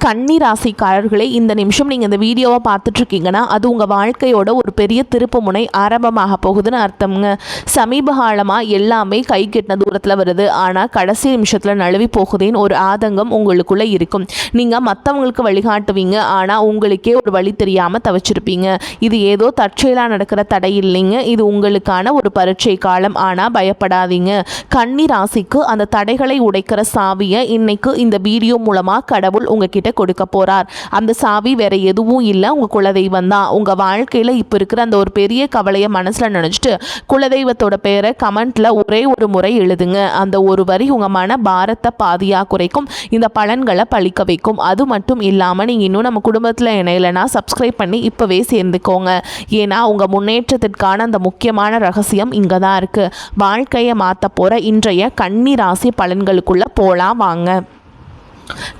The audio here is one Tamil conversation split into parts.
கன்னி ராசிக்காரர்களே, இந்த நிமிஷம் நீங்கள் இந்த வீடியோவை பார்த்துட்ருக்கீங்கன்னா அது உங்கள் வாழ்க்கையோட ஒரு பெரிய திருப்பு முனை ஆரம்பமாக போகுதுன்னு அர்த்தம்ங்க. சமீப காலமாக எல்லாமே கை கெட்டின தூரத்தில் வருது, ஆனால் கடைசி நிமிஷத்தில் நழுவி போகுதேன்னு ஒரு ஆதங்கம் உங்களுக்குள்ளே இருக்கும். நீங்கள் மற்றவங்களுக்கு வழிகாட்டுவீங்க, ஆனால் உங்களுக்கே ஒரு வழி தெரியாமல் தவிச்சிருப்பீங்க. இது ஏதோ தற்செயலாக நடக்கிற தடை இல்லைங்க, இது உங்களுக்கான ஒரு பரீட்சை காலம். ஆனால் பயப்படாதீங்க. கன்னி ராசிக்கு அந்த தடைகளை உடைக்கிற சாவியை இன்னைக்கு இந்த வீடியோ மூலமாக கடவுள் உங்ககிட்ட கொடுக்க போறார். அந்த சாவி வேற எதுவும் இல்லை, உங்க குலதெய்வம் தான். உங்க வாழ்க்கையில இப்ப இருக்கிற அந்த ஒரு பெரிய கவலையை மனசுல நினைச்சிட்டு குலதெய்வத்தோட பேரை கமெண்ட்ல ஒரே ஒரு முறை எழுதுங்க. அந்த ஒரு வரி உங்க மன பாரத்தை பாதியா குறைக்கும், இந்த பலன்களை பழிக்க வைக்கும். அது மட்டும் இல்லாம நீங்க இன்னும் நம்ம குடும்பத்துல இணையலைன்னா சப்ஸ்கிரைப் பண்ணி இப்பவே சேர்ந்துக்கோங்க. ஏன்னா உங்க முன்னேற்றத்திற்கான அந்த முக்கியமான ரகசியம் இங்க தான் இருக்கு. வாழ்க்கையை மாத்த போற இன்றைய கன்னி ராசி பலன்களுக்குள்ள போலாம் வாங்க.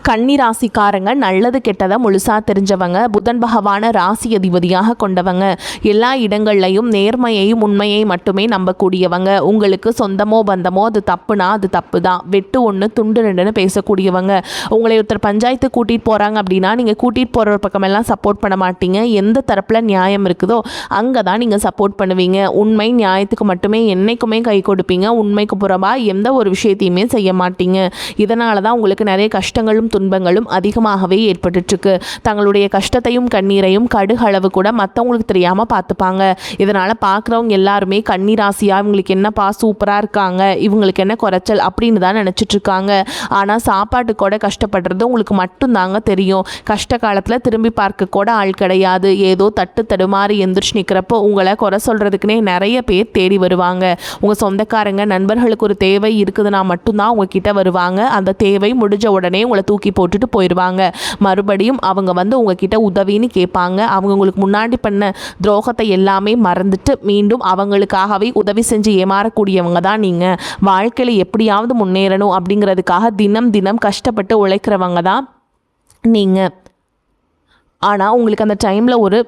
கன்னி ராசிக்காரங்க நல்லது கெட்டதை முழுசாக தெரிஞ்சவங்க, புதன் பகவான ராசி அதிபதியாக கொண்டவங்க, எல்லா இடங்கள்லையும் நேர்மையையும் உண்மையை மட்டுமே நம்பக்கூடியவங்க. உங்களுக்கு சொந்தமோ பந்தமோ அது தப்புனா அது தப்பு தான், வெட்டு ஒன்று துண்டு ரெண்டுன்னு பேசக்கூடியவங்க. உங்களை ஒருத்தர் பஞ்சாயத்து கூட்டிகிட்டு போகிறாங்க அப்படின்னா நீங்கள் கூட்டிகிட்டு போகிற பக்கமெல்லாம் சப்போர்ட் பண்ண மாட்டீங்க. எந்த தரப்பில் நியாயம் இருக்குதோ அங்கே தான் நீங்கள் சப்போர்ட் பண்ணுவீங்க. உண்மை நியாயத்துக்கு மட்டுமே என்றைக்குமே கை கொடுப்பீங்க. உண்மைக்கு புறமாக எந்த ஒரு விஷயத்தையுமே செய்ய மாட்டீங்க. இதனால தான் உங்களுக்கு நிறைய கஷ்டங்களும் துன்பங்களும் அதிகமாகவே ஏற்பட்டுருக்கு. தங்களுடைய கஷ்டத்தையும் கண்ணீரையும் கடுகளவு கூட மற்றவங்களுக்கு தெரியாமல் பார்த்துப்பாங்க. இதனால் பார்க்குறவங்க எல்லாருமே கன்னி ராசியாக இவங்களுக்கு என்னப்பா சூப்பராக இருக்காங்க, இவங்களுக்கு என்ன குறைச்சல் அப்படின்னு தான் நினச்சிட்டு இருக்காங்க. ஆனால் சாப்பாட்டு கூட கஷ்டப்படுறது உங்களுக்கு மட்டும்தாங்க தெரியும். கஷ்ட காலத்தில் திரும்பி பார்க்க கூட ஆள் கிடையாது. ஏதோ தட்டு தடுமாறி எந்திரிச்சு நிற்கிறப்போ உங்களை குறை சொல்கிறதுக்குனே நிறைய பேர் தேடி வருவாங்க. உங்கள் சொந்தக்காரங்க நண்பர்களுக்கு ஒரு தேவை இருக்குதுன்னா மட்டும்தான் உங்ககிட்ட வருவாங்க. அந்த தேவை முடிஞ்ச உடனே உங்களை தூக்கி போட்டுட்டு போயிடுவாங்க. மறுபடியும் அவங்க வந்து உங்ககிட்ட உதவின்னு கேட்பாங்க. அவங்க உங்களுக்கு முன்னாடி பண்ண துரோகத்தை எல்லாமே மறந்துட்டு மீண்டும் அவங்களுக்காகவே உதவி செஞ்சு ஏமாறக்கூடியவங்க தான் நீங்கள். வாழ்க்கையில் எப்படியாவது முன்னேறணும் அப்படிங்கிறதுக்காக தினம் தினம் கஷ்டப்பட்டு உழைக்கிறவங்க தான் நீங்கள். ஆனால் உங்களுக்கு அந்த டைமில் ஒரு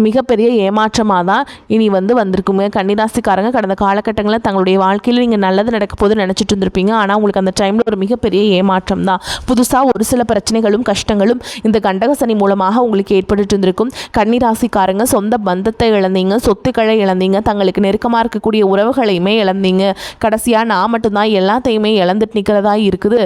மிகப்பெரிய ஏமாற்றமாக தான் இனி வந்திருக்குங்க. கன்னிராசிக்காரங்க கடந்த காலகட்டங்களில் தங்களுடைய வாழ்க்கையில் நீங்கள் நல்லது நடக்க போது நினச்சிட்டு இருந்திருப்பீங்க. ஆனால் உங்களுக்கு அந்த டைமில் ஒரு மிகப்பெரிய ஏமாற்றம் தான். புதுசாக ஒரு சில பிரச்சனைகளும் கஷ்டங்களும் இந்த கண்டக சனி மூலமாக உங்களுக்கு ஏற்பட்டு இருந்திருக்கும். கன்னிராசிக்காரங்க சொந்த பந்தத்தை இழந்தீங்க, சொத்துக்களை இழந்தீங்க, தங்களுக்கு நெருக்கமாக இருக்கக்கூடிய உறவுகளையுமே இழந்தீங்க. கடைசியாக நான் மட்டும்தான் எல்லாத்தையுமே இழந்துட்டு நிற்கிறதா இருக்குது,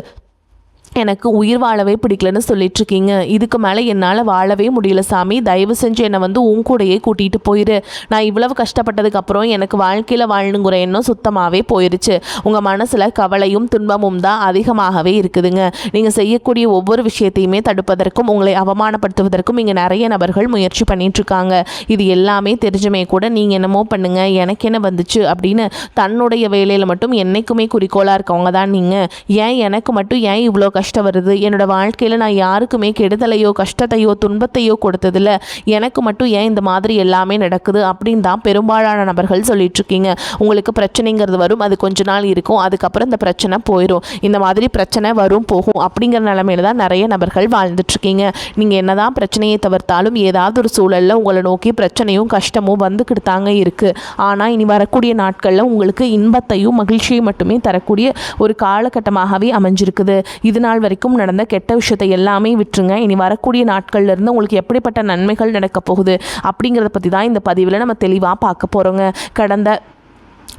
எனக்கு உயிர் வாழவே பிடிக்கலன்னு சொல்லிட்டுருக்கீங்க. இதுக்கு மேலே என்னால் வாழவே முடியல சாமி, தயவு செஞ்சு என்னை உன் கூடையே கூட்டிகிட்டு போயிரு. நான் இவ்வளவு கஷ்டப்பட்டதுக்கப்புறம் எனக்கு வாழ்க்கையில் வாழணுங்கிற எண்ணம் சுத்தமாகவே போயிடுச்சு. உங்கள் மனசில் கவலையும் துன்பமும் தான் அதிகமாகவே இருக்குதுங்க. நீங்கள் செய்யக்கூடிய ஒவ்வொரு விஷயத்தையுமே தடுப்பதற்கும் உங்களை அவமானப்படுத்துவதற்கும் இங்கே நிறைய நபர்கள் முயற்சி பண்ணிகிட்ருக்காங்க. இது எல்லாமே தெரிஞ்சுமே கூட நீங்கள் என்னமோ பண்ணுங்க, எனக்கு என்ன வந்துச்சு அப்படின்னு தன்னுடைய வேலையில் மட்டும் என்றைக்குமே குறிக்கோளாக இருக்கவங்க தான் நீங்கள். ஏன் எனக்கு மட்டும் ஏன் இவ்வளோ கஷ்டம் வருது, என்னோட வாழ்க்கையில் நான் யாருக்குமே கெடுதலையோ கஷ்டத்தையோ துன்பத்தையோ கொடுத்ததில்ல, எனக்கு மட்டும் ஏன் இந்த மாதிரி எல்லாமே நடக்குது அப்படின்னு தான் பெரும்பாலான நபர்கள் சொல்லிட்டு இருக்கீங்க. உங்களுக்கு பிரச்சனைங்கிறது வரும், அது கொஞ்ச நாள் இருக்கும், அதுக்கப்புறம் இந்த பிரச்சனை போயிடும். இந்த மாதிரி பிரச்சனை வரும் போகும் அப்படிங்கிற நிலைமையில தான் நிறைய நபர்கள் வாழ்ந்துட்டுருக்கீங்க. நீங்கள் என்னதான் பிரச்சனையை தவிர்த்தாலும் ஏதாவது ஒரு சூழலில் உங்களை நோக்கி பிரச்சனையும் கஷ்டமும் வந்துக்கிட்டு தாங்க இருக்குது. ஆனால் இனி வரக்கூடிய நாட்களில் உங்களுக்கு இன்பத்தையும் மகிழ்ச்சியும் மட்டுமே தரக்கூடிய ஒரு காலகட்டமாகவே அமைஞ்சிருக்குது. இதனால் வரைக்கும் நடந்த கெட்ட விஷயத்தை எல்லாமே விட்டுருங்க. இனி வரக்கூடிய நாட்கள்ல இருந்து உங்களுக்கு எப்படிப்பட்ட நன்மைகள் நடக்க போகுது அப்படிங்கிறத பற்றி தான் இந்த பதிவில் நம்ம தெளிவாக பார்க்க போகிறோங்க. கடந்த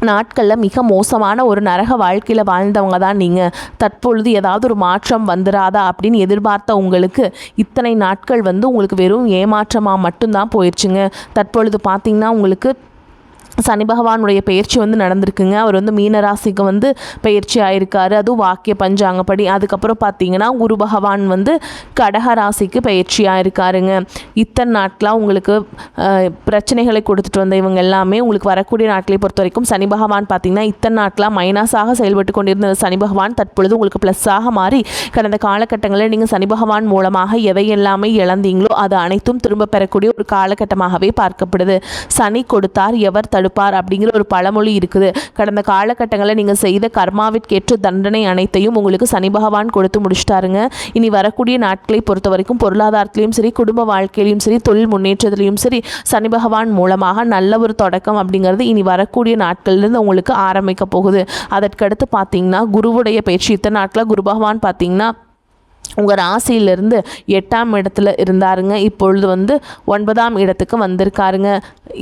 நாட்களில் மிக மோசமான ஒரு நரக வாழ்க்கையில் வாழ்ந்தவங்க தான் நீங்கள். தற்பொழுது ஏதாவது ஒரு மாற்றம் வந்துடாதா அப்படின்னு எதிர்பார்த்த உங்களுக்கு இத்தனை நாட்கள் உங்களுக்கு வெறும் ஏமாற்றமாக மட்டும்தான் போயிடுச்சுங்க. தற்பொழுது பார்த்திங்கன்னா உங்களுக்கு சனி பகவானுடைய பயிற்சி நடந்திருக்குங்க. அவர் மீனராசிக்கு பயிற்சி ஆயிருக்காரு, அதுவும் வாக்கிய பஞ்சாங்கப்படி. அதுக்கப்புறம் பார்த்தீங்கன்னா குரு பகவான் கடக ராசிக்கு பயிற்சி ஆயிருக்காருங்க. இத்தனை நாட்களாக உங்களுக்கு பிரச்சனைகளை கொடுத்துட்டு வந்த இவங்க எல்லாமே உங்களுக்கு வரக்கூடிய நாட்களை பொறுத்த வரைக்கும் சனி பகவான் பார்த்தீங்கன்னா இத்தனை நாட்களாக மைனஸாக செயல்பட்டு கொண்டிருந்த சனி பகவான் தற்பொழுது உங்களுக்கு ப்ளஸ்ஸாக மாறி கடந்த காலகட்டங்களில் நீங்கள் சனி பகவான் மூலமாக எதை எல்லாமே இழந்தீங்களோ அது அனைத்தும் திரும்ப பெறக்கூடிய ஒரு காலகட்டமாகவே பார்க்கப்படுது. சனி கொடுத்தார் எவர் தடுப்பார் அப்படிங்கிற ஒரு பழமொழி இருக்குது. கடந்த காலகட்டங்களில் நீங்கள் செய்த கர்மாவிற்கேற்ற தண்டனை அனைத்தையும் உங்களுக்கு சனி பகவான் கொடுத்து முடிச்சிட்டாருங்க. இனி வரக்கூடிய நாட்களை பொறுத்த வரைக்கும் பொருளாதாரத்திலையும் சரி, குடும்ப வாழ்க்கையிலையும் சரி, தொழில் முன்னேற்றத்திலையும் சரி, சனி பகவான் மூலமாக நல்ல ஒரு தொடக்கம் அப்படிங்கிறது இனி வரக்கூடிய நாட்கள்லேருந்து உங்களுக்கு ஆரம்பிக்க போகுது. அதற்கடுத்து பார்த்தீங்கன்னா குருவுடைய பயிற்சி. இத்தனை நாட்களில் குரு பகவான் பார்த்தீங்கன்னா உங்கள் ராசியிலிருந்து 8ஆம் இடத்துல இருந்தாருங்க. இப்பொழுது 9ஆம் இடத்துக்கு வந்திருக்காருங்க.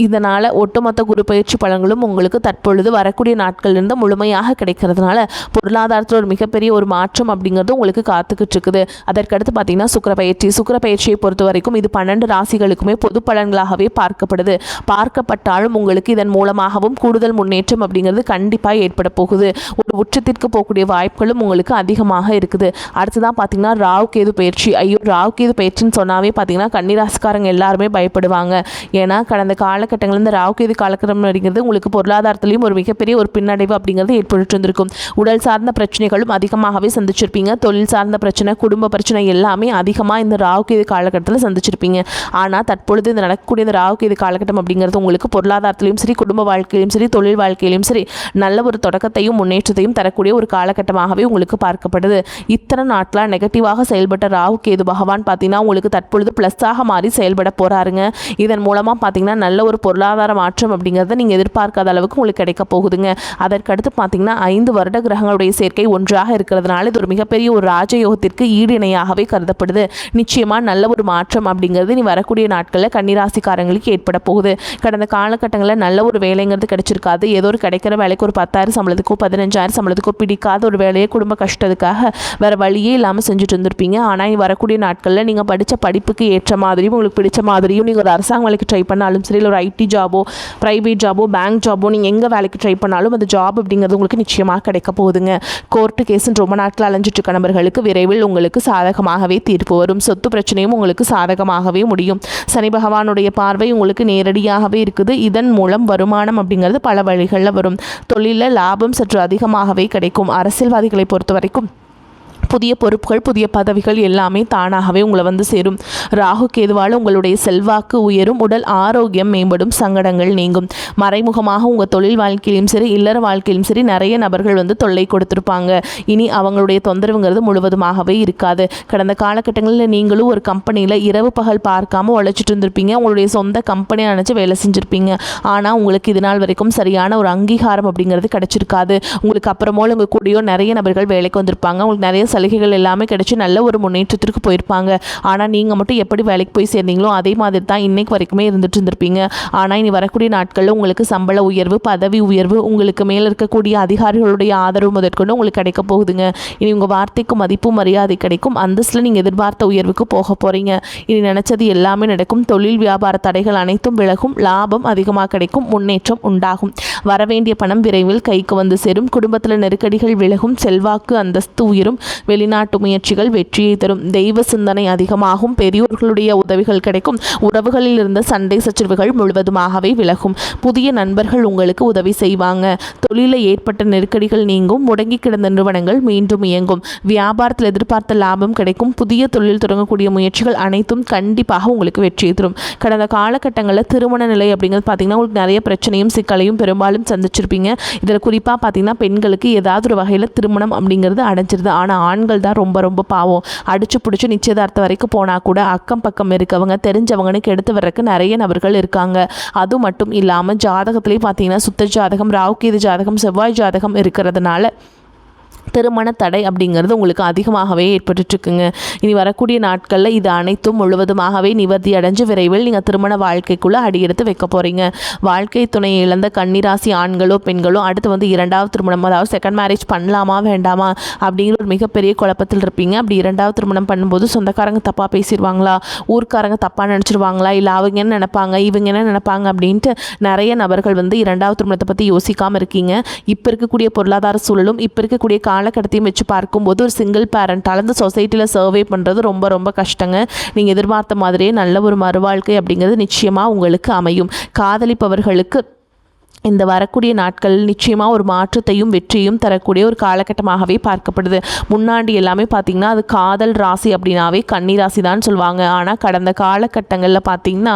இதனால் ஒட்டுமொத்த குரு பயிற்சி பலன்களும் உங்களுக்கு தற்பொழுது வரக்கூடிய நாட்கள்லேருந்து முழுமையாக கிடைக்கிறதுனால பொருளாதாரத்தில் ஒரு மிகப்பெரிய ஒரு மாற்றம் அப்படிங்கிறது உங்களுக்கு காத்துக்கிட்டு இருக்குது. அதற்கடுத்து பார்த்திங்கன்னா சுக்கிர பயிற்சியை பொறுத்த வரைக்கும் இது 12 ராசிகளுக்குமே பொது பலன்களாகவே பார்க்கப்பட்டாலும் உங்களுக்கு இதன் மூலமாகவும் கூடுதல் முன்னேற்றம் அப்படிங்கிறது கண்டிப்பாக ஏற்பட போகுது. ஒரு உச்சத்திற்கு போகக்கூடிய வாய்ப்புகளும் உங்களுக்கு அதிகமாக இருக்குது. அடுத்ததான் பார்த்திங்கன்னா ராகு கேது பயிற்சி. ராகு கேது பயிற்சின்னு சொன்னாவே பார்த்தீங்கன்னா கன்னிராசிக்காரங்க எல்லாருமே பயப்படுவாங்க. ஏன்னா கடந்த காலகட்டங்களில் இந்த ராகு கேது காலகட்டம் அப்படிங்கிறது உங்களுக்கு பொருளாதாரத்திலையும் ஒரு மிகப்பெரிய ஒரு பின்னடைவு அப்படிங்கிறது ஏற்பட்டு இருந்திருக்கும். உடல் சார்ந்த பிரச்சனைகளும் அதிகமாகவே சந்திச்சிருப்பீங்க. தொழில் சார்ந்த பிரச்சனை, குடும்ப பிரச்சனை எல்லாமே அதிகமாக இந்த ராகு கேது காலகட்டத்தில் சந்திச்சிருப்பீங்க. ஆனால் தற்பொழுது இந்த நடக்கக்கூடிய இந்த ராகு கேது காலகட்டம் அப்படிங்கிறது உங்களுக்கு பொருளாதாரத்திலையும் சரி, குடும்ப வாழ்க்கையிலும் சரி, தொழில் வாழ்க்கையிலும் சரி நல்ல ஒரு தொடக்கத்தையும் முன்னேற்றத்தையும் தரக்கூடிய ஒரு காலகட்டமாகவே உங்களுக்கு பார்க்கப்படுது. இத்தனை நாட்களாக நெகட்டிவாக செயல்பட்ட ராகு கேது பகவான் பார்த்தீங்கன்னா உங்களுக்கு தற்பொழுது ப்ளஸ்ஸாக மாறி செயல்பட போகிறாருங்க. இதன் மூலமாக பார்த்தீங்கன்னா நல்ல ஒரு பொருளாதார மாற்றம் அப்படிங்கிறத நீங்கள் எதிர்பார்க்காத அளவுக்கு உங்களுக்கு கிடைக்க போகுதுங்க. அதற்கடுத்து பார்த்தீங்கன்னா 5 வருட கிரகங்களுடைய சேர்க்கை ஒன்றாக இருக்கிறதுனால இது ஒரு மிகப்பெரிய ஒரு ராஜயோகத்திற்கு ஈடு இணையாகவே கருதப்படுது. நிச்சயமாக நல்ல ஒரு மாற்றம் அப்படிங்கிறது நீ வரக்கூடிய நாட்களில் கன்னிராசிக்காரங்களுக்கு ஏற்பட போகுது. கடந்த காலகட்டங்களில் நல்ல ஒரு வேலைங்கிறது கிடைச்சிருக்காது. ஏதோ ஒரு கிடைக்கிற வேலைக்கு ஒரு 10,000 சம்பளத்துக்கோ 15,000 சம்பளத்துக்கோ பிடிக்காத ஒரு வேலையை குடும்ப கஷ்டத்துக்காக வேறு வழியே இல்லாமல் செஞ்சுட்டு இருந்திருப்பீங்க. ஆனால் வரக்கூடிய நாட்களில் நீங்கள் படித்த படிப்புக்கு ஏற்ற மாதிரியும் உங்களுக்கு பிடிச்ச மாதிரியும் நீங்கள் ஒரு அரசாங்க வேலைக்கு ட்ரை பண்ணாலும் சரி, இல்லை ஒரு ஐடி ஜாபோ, ப்ரைவேட் ஜாபோ, பேங்க் ஜாபோ, நீங்கள் எங்கே வேலைக்கு ட்ரை பண்ணாலும் அந்த ஜாப் அப்படிங்கிறது உங்களுக்கு நிச்சயமாக கிடைக்க போகுதுங்க. கோர்ட்டு கேஸுன்னு ரொம்ப நாட்கள் அலைஞ்சிட்டு இருக்க நபர்களுக்கு விரைவில் உங்களுக்கு சாதகமாகவே தீர்ப்பு வரும். சொத்து பிரச்சனையும் உங்களுக்கு சாதகமாகவே முடியும். சனி பகவானுடைய பார்வை உங்களுக்கு நேரடியாகவே இருக்குது. இதன் மூலம் வருமானம் அப்படிங்கிறது பல வழிகளில் வரும். தொழிலில் லாபம் சற்று அதிகமாகவே கிடைக்கும். அரசியல்வாதிகளை பொறுத்த வரைக்கும் புதிய பொறுப்புகள், புதிய பதவிகள் எல்லாமே தானாகவே உங்களை சேரும். ராகு கேதுவால் உங்களுடைய செல்வாக்கு உயரும். உடல் ஆரோக்கியம் மேம்படும். சங்கடங்கள் நீங்கும். மறைமுகமாக உங்கள் தொழில் வாழ்க்கையிலும் சரி, இல்லற வாழ்க்கையிலும் சரி நிறைய நபர்கள் தொல்லை கொடுத்துருப்பாங்க. இனி அவங்களுடைய தொந்தரவுங்கிறது முழுவதுமாகவே இருக்காது. கடந்த காலகட்டங்களில் நீங்களும் ஒரு கம்பெனியில் இரவு பகல் பார்க்காம உழைச்சிட்டு இருந்திருப்பீங்க. உங்களுடைய சொந்த கம்பெனியை நினச்சி வேலை செஞ்சுருப்பீங்க. ஆனால் உங்களுக்கு இது நாள் வரைக்கும் சரியான ஒரு அங்கீகாரம் அப்படிங்கிறது கிடைச்சிருக்காது. உங்களுக்கு அப்புறமோல உங்கள் கூடயோ நிறைய நபர்கள் வேலைக்கு வந்திருப்பாங்க. உங்களுக்கு நிறைய சலுகைகள் எல்லாமே கிடைச்சி நல்ல ஒரு முன்னேற்றத்திற்கு போயிருப்பாங்க. ஆனால் நீங்கள் மட்டும் எப்படி வேலைக்கு போய் சேர்ந்தீங்களோ அதே மாதிரி தான் இன்னைக்கு வரைக்குமே இருந்துட்டு இருந்திருப்பீங்க. ஆனால் இனி வரக்கூடிய நாட்களில் உங்களுக்கு சம்பள உயர்வு, பதவி உயர்வு, உங்களுக்கு மேலே இருக்கக்கூடிய அதிகாரிகளுடைய ஆதரவு முதற்கொண்டு உங்களுக்கு கிடைக்க போகுதுங்க. இனி உங்கள் வார்த்தைக்கு மதிப்பு மரியாதை கிடைக்கும். அந்தஸ்தில் நீங்கள் எதிர்பார்த்த உயர்வுக்கு போக போகிறீங்க. இனி நினச்சது எல்லாமே நடக்கும். தொழில் வியாபார தடைகள் அனைத்தும் விலகும். லாபம் அதிகமாக கிடைக்கும். முன்னேற்றம் உண்டாகும். வரவேண்டிய பணம் விரைவில் கைக்கு சேரும். குடும்பத்தில் நெருக்கடிகள் விலகும். செல்வாக்கு அந்தஸ்து உயரும். வெளிநாட்டு முயற்சிகள் வெற்றியை தரும். தெய்வ சிந்தனை அதிகமாகும். பெரியோர்களுடைய உதவிகள் கிடைக்கும். உறவுகளில் இருந்த சண்டை சச்சரவுகள் முழுவதுமாகவே விலகும். புதிய நண்பர்கள் உங்களுக்கு உதவி செய்வாங்க. தொழிலில் ஏற்பட்ட நெருக்கடிகள் நீங்கும். முடங்கி கிடந்த நிறுவனங்கள் மீண்டும் இயங்கும். வியாபாரத்தில் எதிர்பார்த்த லாபம் கிடைக்கும். புதிய தொழில் தொடங்கக்கூடிய முயற்சிகள் அனைத்தும் கண்டிப்பாக உங்களுக்கு வெற்றியை தரும். கடந்த காலகட்டங்களில் திருமண நிலை அப்படிங்கிறது பார்த்தீங்கன்னா உங்களுக்கு நிறைய பிரச்சனையும் சிக்கலையும் பெரும்பாலும் சந்திச்சிருப்பீங்க. இதில் குறிப்பாக பார்த்தீங்கன்னா பெண்களுக்கு ஏதாவது ஒரு வகையில் திருமணம் அப்படிங்கிறது அடைஞ்சிருது. ஆனால் ஆண்கள் தான் ரொம்ப ரொம்ப பாவம். அடிச்சு பிடிச்சி நிச்சயதார்த்தம் வரைக்கும் போனால் கூட அக்கம் பக்கம் இருக்கவங்க தெரிஞ்சவங்கன்னு எடுத்து வர்றதுக்கு நிறைய நபர்கள் இருக்காங்க. அது மட்டும் இல்லாமல் ஜாதகத்திலேயே பார்த்தீங்கன்னா சுத்த ஜாதகம், ராகு கேது ஜாதகம், செவ்வாய் ஜாதகம் இருக்கிறதுனால திருமண தடை அப்படிங்கிறது உங்களுக்கு அதிகமாகவே ஏற்பட்டுருக்குங்க. இனி வரக்கூடிய நாட்களில் இது அனைத்தும் முழுவதுமாகவே நிவர்த்தி அடைஞ்சு விரைவில் நீங்கள் திருமண வாழ்க்கைக்குள்ளே அடியெடுத்து வைக்க போகிறீங்க. வாழ்க்கை துணையை இழந்த கன்னிராசி ஆண்களோ பெண்களோ அடுத்து இரண்டாவது திருமணம், அதாவது செகண்ட் மேரேஜ் பண்ணலாமா வேண்டாமா அப்படிங்கிற ஒரு மிகப்பெரிய குழப்பத்தில் இருப்பீங்க. அப்படி இரண்டாவது திருமணம் பண்ணும்போது சொந்தக்காரங்க தப்பாக பேசிடுவாங்களா, ஊர்க்காரங்க தப்பாக நினச்சிருவாங்களா, இல்லை அவங்க என்ன நினைப்பாங்க, இவங்க என்ன நினைப்பாங்க அப்படின்ட்டு நிறைய நபர்கள் இரண்டாவது திருமணத்தை பற்றி யோசிக்காமல் இருக்கீங்க. இப்போ இருக்கக்கூடிய பொருளாதார சூழலும் இப்போ இருக்கக்கூடிய காலகட்டத்தையும் வச்சு பார்க்கும்போது ஒரு சிங்கிள் பேரண்டால் அந்த சொசைட்டியில் சர்வே பண்ணுறது ரொம்ப ரொம்ப கஷ்டங்க. நீங்கள் எதிர்பார்த்த மாதிரியே நல்ல ஒரு மறுவாழ்க்கை அப்படிங்கிறது நிச்சயமாக உங்களுக்கு அமையும். காதலிப்பவர்களுக்கு இந்த வரக்கூடிய நாட்கள் நிச்சயமாக ஒரு மாற்றத்தையும் வெற்றியும் தரக்கூடிய ஒரு காலகட்டமாகவே பார்க்கப்படுது. முன்னாடி எல்லாமே பார்த்திங்கன்னா அது காதல் ராசி அப்படின்னாவே கன்னி ராசி தான் சொல்லுவாங்க. ஆனால் கடந்த காலகட்டங்களில் பார்த்திங்கன்னா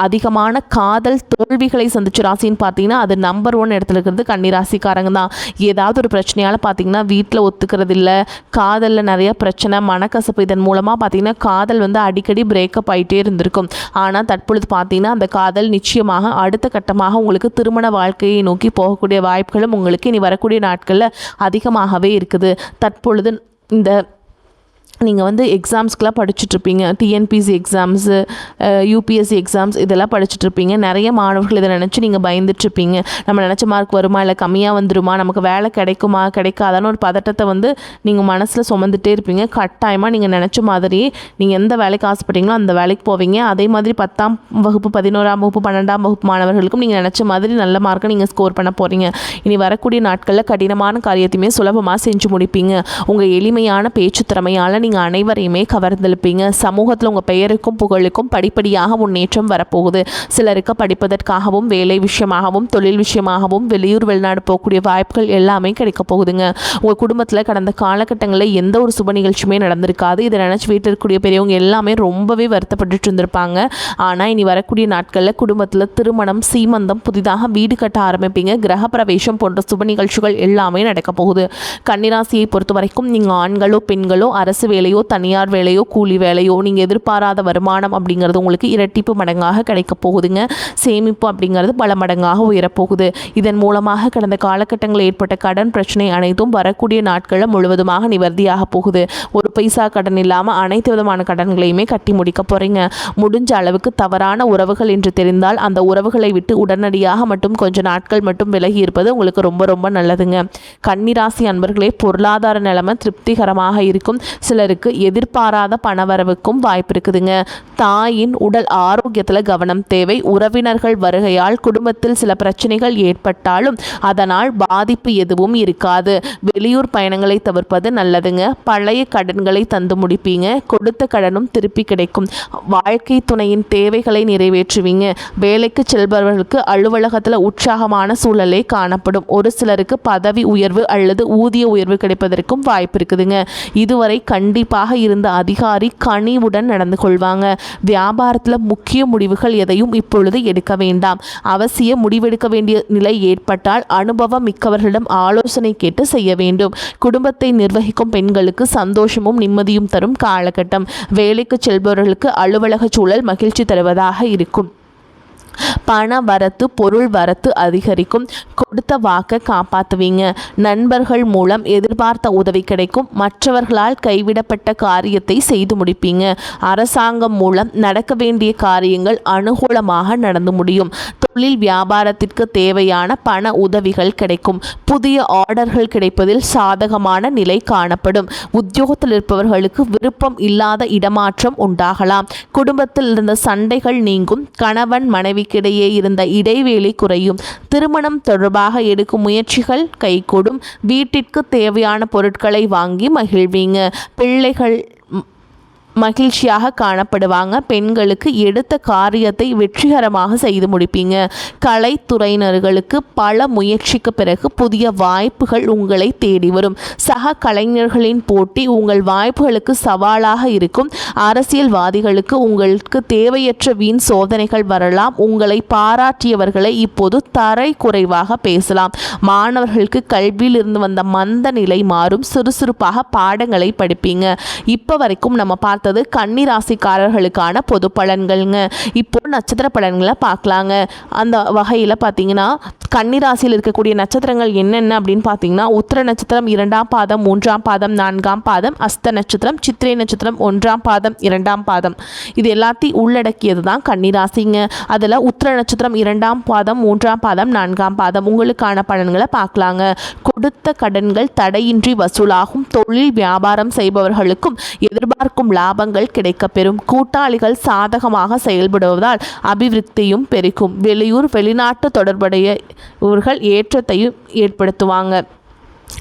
அதிகமான காதல் தோல்விகளை சந்திச்ச ராசின்னு பார்த்திங்கன்னா அது நம்பர் 1 இடத்துல இருக்கிறது கன்னி ராசிக்காரங்க தான். ஏதாவது ஒரு பிரச்சனையால் பார்த்திங்கன்னா வீட்டில் ஒத்துக்கிறது இல்லை, காதலில் நிறைய பிரச்சனை, மனக்கசப்பு, இதன் மூலமாக பார்த்திங்கன்னா காதல் அடிக்கடி பிரேக்கப் ஆகிட்டே இருந்திருக்கும். ஆனால் தற்பொழுது பார்த்திங்கன்னா அந்த காதல் நிச்சயமாக அடுத்த கட்டமாக உங்களுக்கு திருமண வாழ்க்கையை நோக்கி போகக்கூடிய வாய்ப்புகளும் உங்களுக்கு இனி வரக்கூடிய நாட்களில் அதிகமாகவே இருக்குது. தற்பொழுது இந்த நீங்கள் வந்து எக்ஸாம்ஸ்க்கெலாம் படிச்சுட்ருப்பீங்க, டிஎன்பிசி எக்ஸாம்ஸு, யூபிஎஸ்சி எக்ஸாம்ஸ் இதெல்லாம் படிச்சுட்ருப்பீங்க. நிறைய மாணவர்கள் இதை நினச்சி நீங்கள் பயந்துட்டுருப்பீங்க. நம்ம நினச்ச மார்க் வருமா, இல்லை கம்மியாக வந்துருமா, நமக்கு வேலை கிடைக்குமா கிடைக்காதான்னு ஒரு பதட்டத்தை வந்து நீங்கள் மனசில் சுமந்துட்டே இருப்பீங்க. கட்டாயமாக நீங்கள் நினச்ச மாதிரியே நீங்கள் எந்த வேலைக்கு ஆசைப்பட்டீங்களோ அந்த வேலைக்கு போவீங்க. அதே மாதிரி 10ஆம் வகுப்பு, 11ஆம் வகுப்பு, 12ஆம் வகுப்பு மாணவர்களுக்கும் நீங்கள் நினச்ச மாதிரி நல்ல மார்க்கை நீங்கள் ஸ்கோர் பண்ண போகிறீங்க. இனி வரக்கூடிய நாட்களில் கடினமான காரியத்தையுமே சுலபமாக செஞ்சு முடிப்பீங்க. உங்கள் எளிமையான பேச்சு திறமையால் நீங்கள் அனைவரையுமே கவர்ந்தெழுப்பீங்க. சமூகத்தில் உங்கள் பெயருக்கும் புகழுக்கும் படிப்படியாக முன்னேற்றம் வரப்போகுது. சிலருக்கு படிப்பதற்காகவும், வேலை விஷயமாகவும், தொழில் விஷயமாகவும் வெளியூர் வெளிநாடு போகக்கூடிய வாய்ப்புகள் எல்லாமே கிடைக்க போகுதுங்க. உங்கள் குடும்பத்தில் கடந்த காலகட்டங்களில் எந்த ஒரு சுப நிகழ்ச்சியுமே நடந்திருக்காது. இதை நினச்சி வீட்டில் இருக்கக்கூடிய பெரியவங்க எல்லாமே ரொம்பவே வருத்தப்பட்டு இருந்திருப்பாங்க. ஆனால் இனி வரக்கூடிய நாட்களில் குடும்பத்தில் திருமணம், சீமந்தம், புதிதாக வீடு கட்ட ஆரம்பிப்பீங்க. கிரகப்பிரவேசம் போன்ற சுப நிகழ்ச்சிகள் எல்லாமே நடக்க போகுது. கன்னிராசியை பொறுத்த வரைக்கும் நீங்கள் ஆண்களோ பெண்களோ அரசு வேலையோ தனியார் வேலையோ கூலி வேலையோ நீங்கள் எதிர்பாராத வருமானம் அப்படிங்கிறது உங்களுக்கு இரட்டிப்பு மடங்காக கிடைக்க போகுதுங்க. சேமிப்பு அப்படிங்கிறது பல மடங்காக உயரப்போகுது. இதன் மூலமாக கடந்த காலகட்டங்களில் ஏற்பட்ட கடன் பிரச்சனை அனைத்தும் வரக்கூடிய நாட்களில் முழுவதுமாக நிவர்த்தியாக போகுது. ஒரு பைசா கடன் இல்லாமல் அனைத்து விதமான கடன்களையுமே கட்டி முடிக்க போகிறீங்க. முடிஞ்ச அளவுக்கு தவறான உறவுகள் என்று தெரிந்தால் அந்த உறவுகளை விட்டு உடனடியாக மட்டும் கொஞ்ச நாட்கள் மட்டும் விலகி இருப்பது உங்களுக்கு ரொம்ப ரொம்ப நல்லதுங்க. கன்னிராசி அன்பர்களே, பொருளாதார நிலைமை திருப்திகரமாக இருக்கும். சிலருக்கு எதிர்பாராத பணவரவுக்கும் வாய்ப்பு இருக்குதுங்க. தாயின் உடல் ஆரோக்கியத்தில் கவனம் தேவை. உறவினர்கள் வருகையால் குடும்பத்தில் சில பிரச்சனைகள் ஏற்பட்டாலும் அதனால் பாதிப்பு எதுவும் இருக்காது. வெளியூர் பயணங்களை தவிர்ப்பது நல்லதுங்க. பழைய கடன்களை தந்து முடிப்பீங்க. கொடுத்த கடனும் திருப்பி கிடைக்கும். வாழ்க்கை துணையின் தேவைகளை நிறைவேற்றுவீங்க. வேலைக்கு செல்பவர்களுக்கு அலுவலகத்தில் உற்சாகமான சூழலே காணப்படும். ஒரு சிலருக்கு பதவி உயர்வு அல்லது ஊதிய உயர்வு கிடைப்பதற்கும் வாய்ப்பு இருக்குதுங்க. இதுவரை கண்டிப்பாக இருந்த அதிகாரி கனிவுடன் நடந்து கொள்வாங்க. வியாபாரத்தில் முக்கிய முடிவுகள் எதையும் இப்பொழுது எடுக்க வேண்டாம். அவசிய முடிவெடுக்க வேண்டிய நிலை ஏற்பட்டால் அனுபவம் மிக்கவர்களிடம் ஆலோசனை கேட்டு செய்ய வேண்டும். குடும்பத்தை நிர்வகிக்கும் பெண்களுக்கு சந்தோஷமும் நிம்மதியும் தரும் காலகட்டம். வேலைக்கு செல்பவர்களுக்கு அலுவலக சூழல் மகிழ்ச்சி தருவதாக இருக்கும். பண வரத்து, பொருள் வரத்து அதிகரிக்கும். கொடுத்த வாக்கை காப்பாற்றுவீங்க. நண்பர்கள் மூலம் எதிர்பார்த்த உதவி கிடைக்கும். மற்றவர்களால் கைவிடப்பட்ட காரியத்தை செய்து முடிப்பீங்க. அரசாங்கம் மூலம் நடக்க வேண்டிய காரியங்கள் அனுகூலமாக நடந்து முடியும். தொழில் வியாபாரத்திற்கு தேவையான பண உதவிகள் கிடைக்கும். புதிய ஆர்டர்கள் கிடைப்பதில் சாதகமான நிலை காணப்படும். உத்தியோகத்தில் இருப்பவர்களுக்கு விருப்பம் இல்லாத இடமாற்றம் உண்டாகலாம். குடும்பத்தில் இருந்த சண்டைகள் நீங்கும். கணவன் மனைவிக்கிடையே இருந்த இடைவெளி குறையும். திருமணம் தொடர்பாக எடுக்கும் முயற்சிகள் கைகூடும். வீட்டிற்கு தேவையான பொருட்களை வாங்கி மகிழ்வீங்க. பிள்ளைகள் மகிழ்ச்சியாக காணப்படுவாங்க. பெண்களுக்கு எடுத்த காரியத்தை வெற்றிகரமாக செய்து முடிப்பீங்க. கலைத்துறையினர்களுக்கு பல முயற்சிக்கு பிறகு புதிய வாய்ப்புகள் உங்களை தேடி வரும். சக கலைஞர்களின் போட்டி உங்கள் வாய்ப்புகளுக்கு சவாலாக இருக்கும். அரசியல்வாதிகளுக்கு உங்களுக்கு தேவையற்ற வீண் சோதனைகள் வரலாம். உங்களை பாராட்டியவர்களை இப்போது தரை குறைவாக பேசலாம். மாணவர்களுக்கு கல்வியில் இருந்து வந்த மந்த நிலை மாறும். சுறுசுறுப்பாக பாடங்களை படிப்பீங்க. இப்போ வரைக்கும் நம்ம பார்த்த கன்னி ராசிக்காரர்களுக்கான பொது பலன்கள்ங்க. இப்போ நட்சத்திர பலன்களை பார்க்கலாங்க. அந்த வகையில் பார்த்தீங்கன்னா கன்னி ராசியில் இருக்கக்கூடிய நட்சத்திரங்கள் என்னென்ன அப்படின்னு பார்த்தீங்கன்னா உத்திர நட்சத்திரம் 2ஆம் பாதம், 3ஆம் பாதம், 4ஆம் பாதம், அஸ்த நட்சத்திரம், சித்திரை நட்சத்திரம் 1ஆம் பாதம், 2ஆம் பாதம். இது எல்லாத்தையும் உள்ளடக்கியது தான் கன்னி ராசிங்க. அதில் உத்திர நட்சத்திரம் 2ஆம் பாதம், 3ஆம் பாதம், 4ஆம் பாதம் உங்களுக்கான பலன்களை பார்க்கலாங்க. கொடுத்த கடன்கள் தடையின்றி வசூலாகும். தொழில் வியாபாரம் செய்பவர்களுக்கும் எதிர்பார்க்கும் லாபங்கள் கிடைக்கப்பெறும். கூட்டாளிகள் சாதகமாக செயல்படுவதால் அபிவிருத்தியும் பெருகும். வெளியூர் வெளிநாட்டு தொடர்புடையவர்கள் ஏற்றத்தையும் ஏற்படுத்துவாங்க.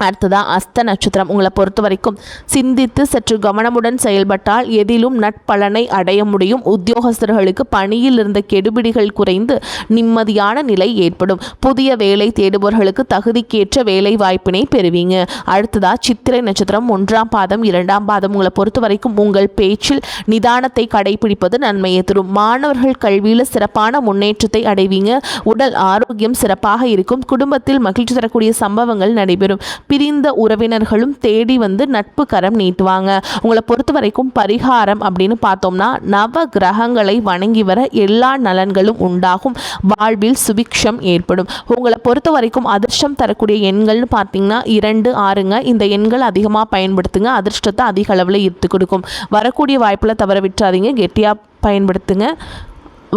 அடுத்ததான் அஸ்த நட்சத்திரம். உங்களை பொறுத்த வரைக்கும் சிந்தித்து சற்று கவனமுடன் செயல்பட்டால் எதிலும் நட்பலனை அடைய முடியும். உத்தியோகஸ்தர்களுக்கு பணியில் இருந்த கெடுபிடிகள் குறைந்து நிம்மதியான நிலை ஏற்படும். புதிய வேலை தேடுபவர்களுக்கு தகுதிக்கேற்ற வேலை வாய்ப்பினை பெறுவீங்க. அடுத்ததா சித்திரை நட்சத்திரம் 1ஆம் பாதம், 2ஆம் பாதம். உங்களை பொறுத்த வரைக்கும் உங்கள் பேச்சில் நிதானத்தை கடைபிடிப்பது நன்மையை தரும். மாணவர்கள் கல்வியில் சிறப்பான முன்னேற்றத்தை அடைவீங்க. உடல் ஆரோக்கியம் சிறப்பாக இருக்கும். குடும்பத்தில் மகிழ்ச்சி தரக்கூடிய சம்பவங்கள் நடைபெறும். பிரிந்த உறவினர்களும் தேடி வந்து நட்பு கரம் நீட்டுவாங்க. உங்களை பொறுத்த வரைக்கும் பரிகாரம் அப்படின்னு பார்த்தோம்னா, நவ கிரகங்களை வணங்கி வர எல்லா நலன்களும் உண்டாகும், வாழ்வில் சுபிக்ஷம் ஏற்படும். உங்களை பொறுத்த வரைக்கும் அதிர்ஷ்டம் தரக்கூடிய எண்கள்னு பார்த்தீங்கன்னா 2, 6ங்க. இந்த எண்கள் அதிகமாக பயன்படுத்துங்க, அதிர்ஷ்டத்தை அதிக அளவில் ஈர்த்து கொடுக்கும். வரக்கூடிய வாய்ப்பில் தவற விட்டுறாதீங்க, கெட்டியாக பயன்படுத்துங்க.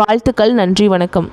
வாழ்த்துக்கள். நன்றி, வணக்கம்.